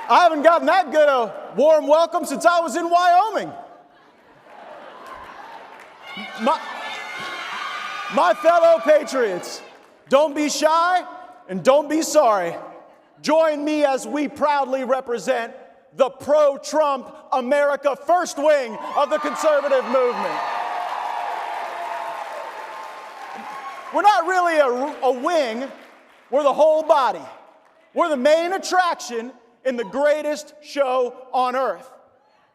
I haven't gotten that good a warm welcome since I was in Wyoming. My fellow patriots, don't be shy and don't be sorry. Join me as we proudly represent the pro-Trump America First wing of the conservative movement. We're not really a wing, we're the whole body. We're the main attraction in the greatest show on earth.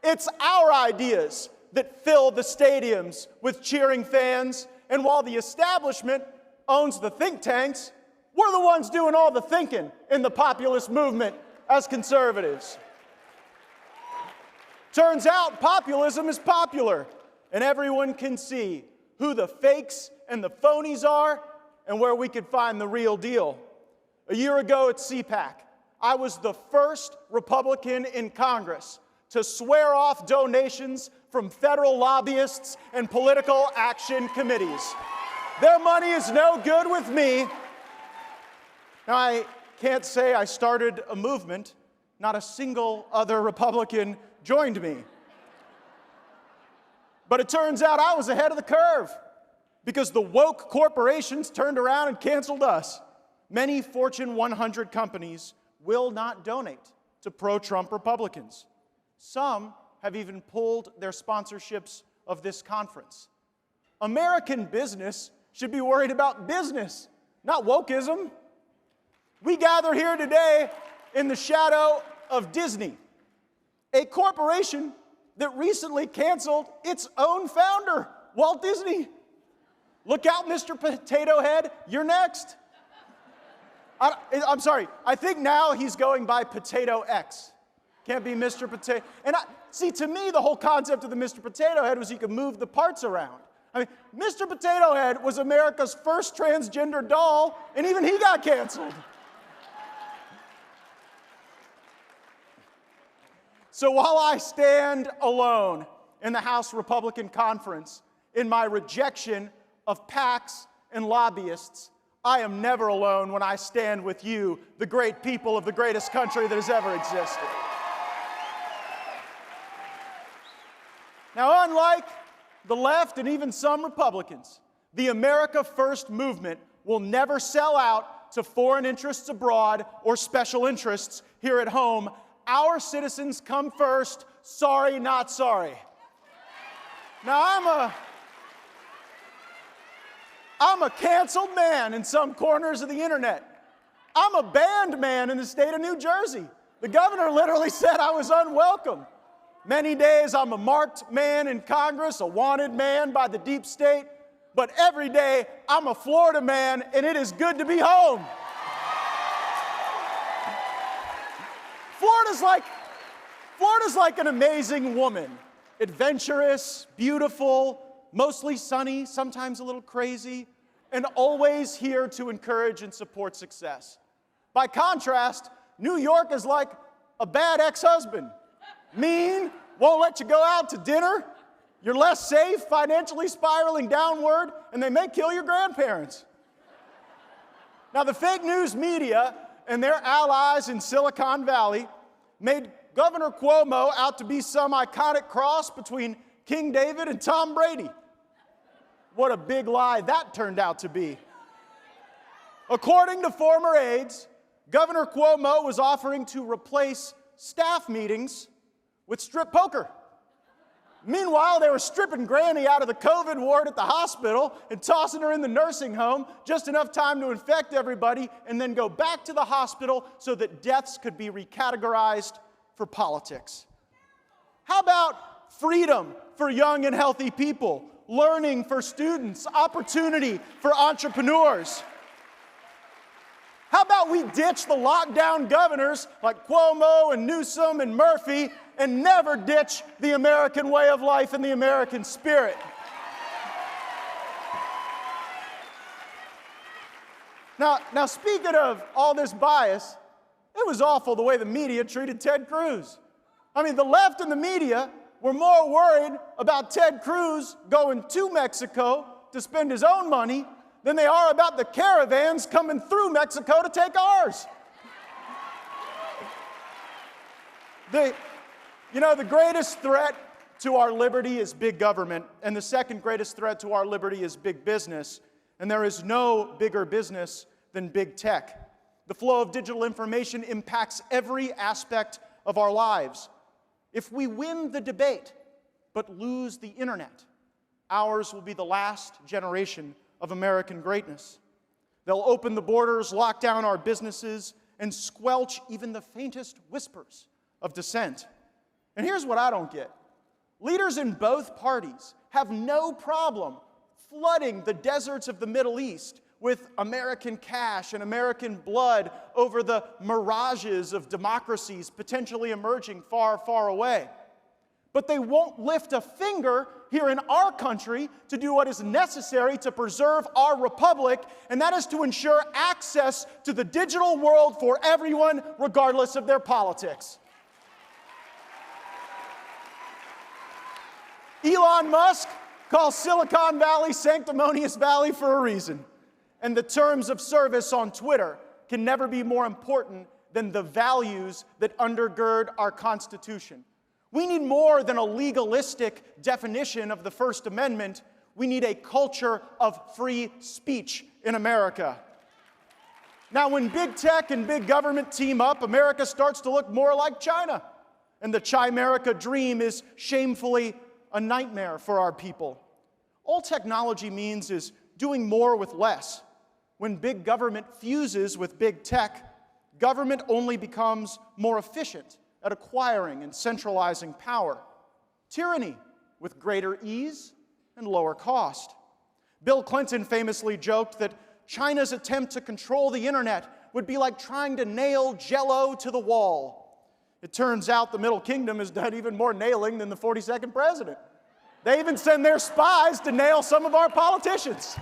It's our ideas that fill the stadiums with cheering fans, and while the establishment owns the think tanks, we're the ones doing all the thinking in the populist movement as conservatives. Turns out populism is popular, and everyone can see who the fakes and the phonies are and where we could find the real deal. A year ago at CPAC, I was the first Republican in Congress to swear off donations from federal lobbyists and political action committees. Their money is no good with me. Now, I can't say I started a movement. Not a single other Republican joined me. But it turns out I was ahead of the curve because the woke corporations turned around and canceled us. Many Fortune 100 companies will not donate to pro-Trump Republicans. Some have even pulled their sponsorships of this conference. American business should be worried about business, not wokeism. We gather here today in the shadow of Disney, a corporation that recently canceled its own founder, Walt Disney. Look out, Mr. Potato Head, you're next. I'm sorry, I think now he's going by Potato X. Can't be Mr. Potato. And see, to me, the whole concept of the Mr. Potato Head was you could move the parts around. I mean, Mr. Potato Head was America's first transgender doll, and even he got canceled. So while I stand alone in the House Republican Conference in my rejection of PACs and lobbyists, I am never alone when I stand with you, the great people of the greatest country that has ever existed. Now, unlike the left and even some Republicans, the America First movement will never sell out to foreign interests abroad or special interests here at home. Our citizens come first. Sorry, not sorry. Now, I'm a canceled man in some corners of the internet. I'm a banned man in the state of New Jersey. The governor literally said I was unwelcome. Many days I'm a marked man in Congress, a wanted man by the deep state, but every day I'm a Florida man, and it is good to be home. Florida's like an amazing woman. Adventurous, beautiful, mostly sunny, sometimes a little crazy, and always here to encourage and support success. By contrast, New York is like a bad ex-husband. Mean, won't let you go out to dinner, you're less safe, financially spiraling downward, and they may kill your grandparents. Now, the fake news media and their allies in Silicon Valley made Governor Cuomo out to be some iconic cross between King David and Tom Brady. What a big lie that turned out to be. According to former aides, Governor Cuomo was offering to replace staff meetings with strip poker. Meanwhile, they were stripping Granny out of the COVID ward at the hospital and tossing her in the nursing home, just enough time to infect everybody and then go back to the hospital so that deaths could be recategorized for politics. How about freedom for young and healthy people, learning for students, opportunity for entrepreneurs? How about we ditch the lockdown governors like Cuomo and Newsom and Murphy and never ditch the American way of life and the American spirit? Now, speaking of all this bias, it was awful the way the media treated Ted Cruz. I mean, the left and the media were more worried about Ted Cruz going to Mexico to spend his own money than they are about the caravans coming through Mexico to take ours. The, the greatest threat to our liberty is big government, and the second greatest threat to our liberty is big business. And there is no bigger business than big tech. The flow of digital information impacts every aspect of our lives. If we win the debate but lose the internet, ours will be the last generation of American greatness. They'll open the borders, lock down our businesses, and squelch even the faintest whispers of dissent. And here's what I don't get. Leaders in both parties have no problem flooding the deserts of the Middle East with American cash and American blood over the mirages of democracies potentially emerging far, far away. But they won't lift a finger here in our country to do what is necessary to preserve our republic, and that is to ensure access to the digital world for everyone, regardless of their politics. Elon Musk calls Silicon Valley Sanctimonious Valley for a reason. And the terms of service on Twitter can never be more important than the values that undergird our Constitution. We need more than a legalistic definition of the First Amendment. We need a culture of free speech in America. Now, when big tech and big government team up, America starts to look more like China. And the Chimerica dream is shamefully a nightmare for our people. All technology means is doing more with less. When big government fuses with big tech, government only becomes more efficient at acquiring and centralizing power. Tyranny with greater ease and lower cost. Bill Clinton famously joked that China's attempt to control the internet would be like trying to nail Jell-O to the wall. It turns out the Middle Kingdom has done even more nailing than the 42nd president. They even send their spies to nail some of our politicians.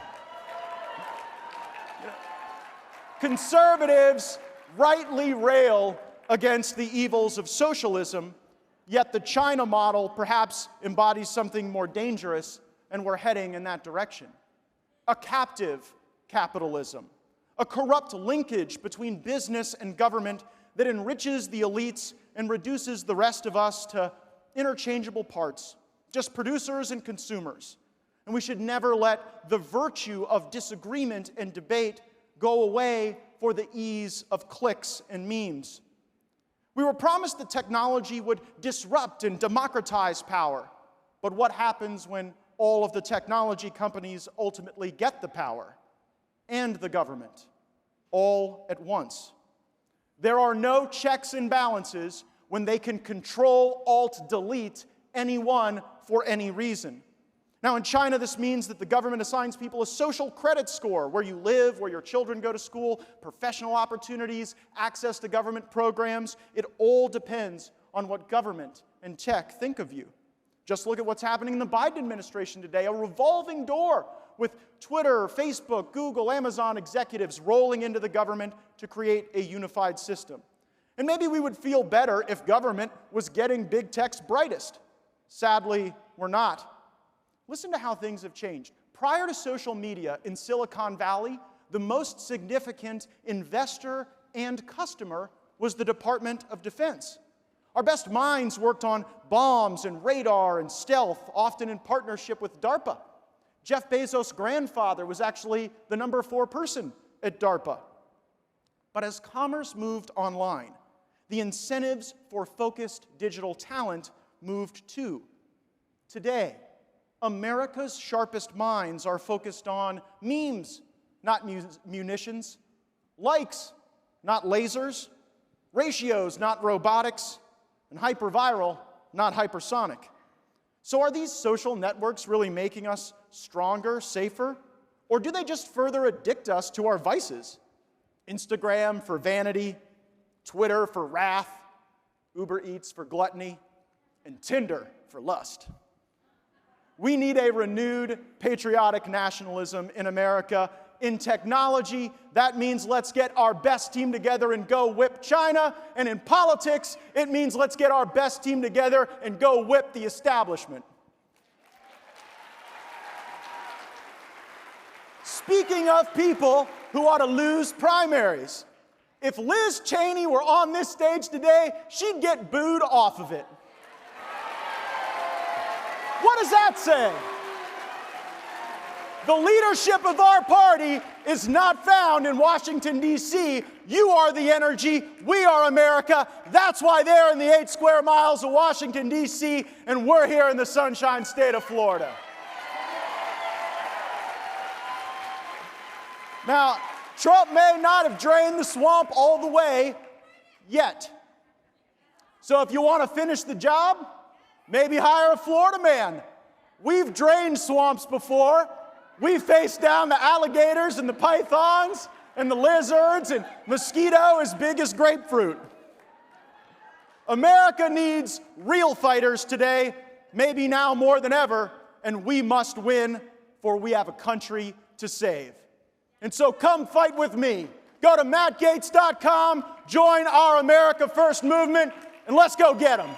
Conservatives rightly rail against the evils of socialism, yet the China model perhaps embodies something more dangerous, and we're heading in that direction. A captive capitalism, a corrupt linkage between business and government that enriches the elites and reduces the rest of us to interchangeable parts, just producers and consumers. And we should never let the virtue of disagreement and debate go away for the ease of clicks and memes. We were promised that technology would disrupt and democratize power. But what happens when all of the technology companies ultimately get the power and the government all at once? There are no checks and balances when they can control, alt, delete anyone for any reason. Now, in China, this means that the government assigns people a social credit score, where you live, where your children go to school, professional opportunities, access to government programs. It all depends on what government and tech think of you. Just look at what's happening in the Biden administration today, a revolving door with Twitter, Facebook, Google, Amazon executives rolling into the government to create a unified system. And maybe we would feel better if government was getting big tech's brightest. Sadly, we're not. Listen to how things have changed. Prior to social media in Silicon Valley, the most significant investor and customer was the Department of Defense. Our best minds worked on bombs and radar and stealth, often in partnership with DARPA. Jeff Bezos' grandfather was actually the number 4 person at DARPA. But as commerce moved online, the incentives for focused digital talent moved too. Today, America's sharpest minds are focused on memes, not munitions, likes, not lasers, ratios, not robotics, and hyperviral, not hypersonic. So are these social networks really making us stronger, safer? Or do they just further addict us to our vices? Instagram for vanity, Twitter for wrath, Uber Eats for gluttony, and Tinder for lust. We need a renewed patriotic nationalism in America. In technology, that means let's get our best team together and go whip China. And in politics, it means let's get our best team together and go whip the establishment. Speaking of people who ought to lose primaries, if Liz Cheney were on this stage today, she'd get booed off of it. What does that say? The leadership of our party is not found in Washington, D.C. You are the energy. We are America. That's why they're in the 8 square miles of Washington, D.C., and we're here in the Sunshine State of Florida. Now, Trump may not have drained the swamp all the way yet. So if you want to finish the job, maybe hire a Florida man. We've drained swamps before. We've faced down the alligators and the pythons and the lizards and mosquito as big as grapefruit. America needs real fighters today, maybe now more than ever, and we must win, for we have a country to save. And so come fight with me. Go to mattgaetz.com, join our America First movement, and let's go get them.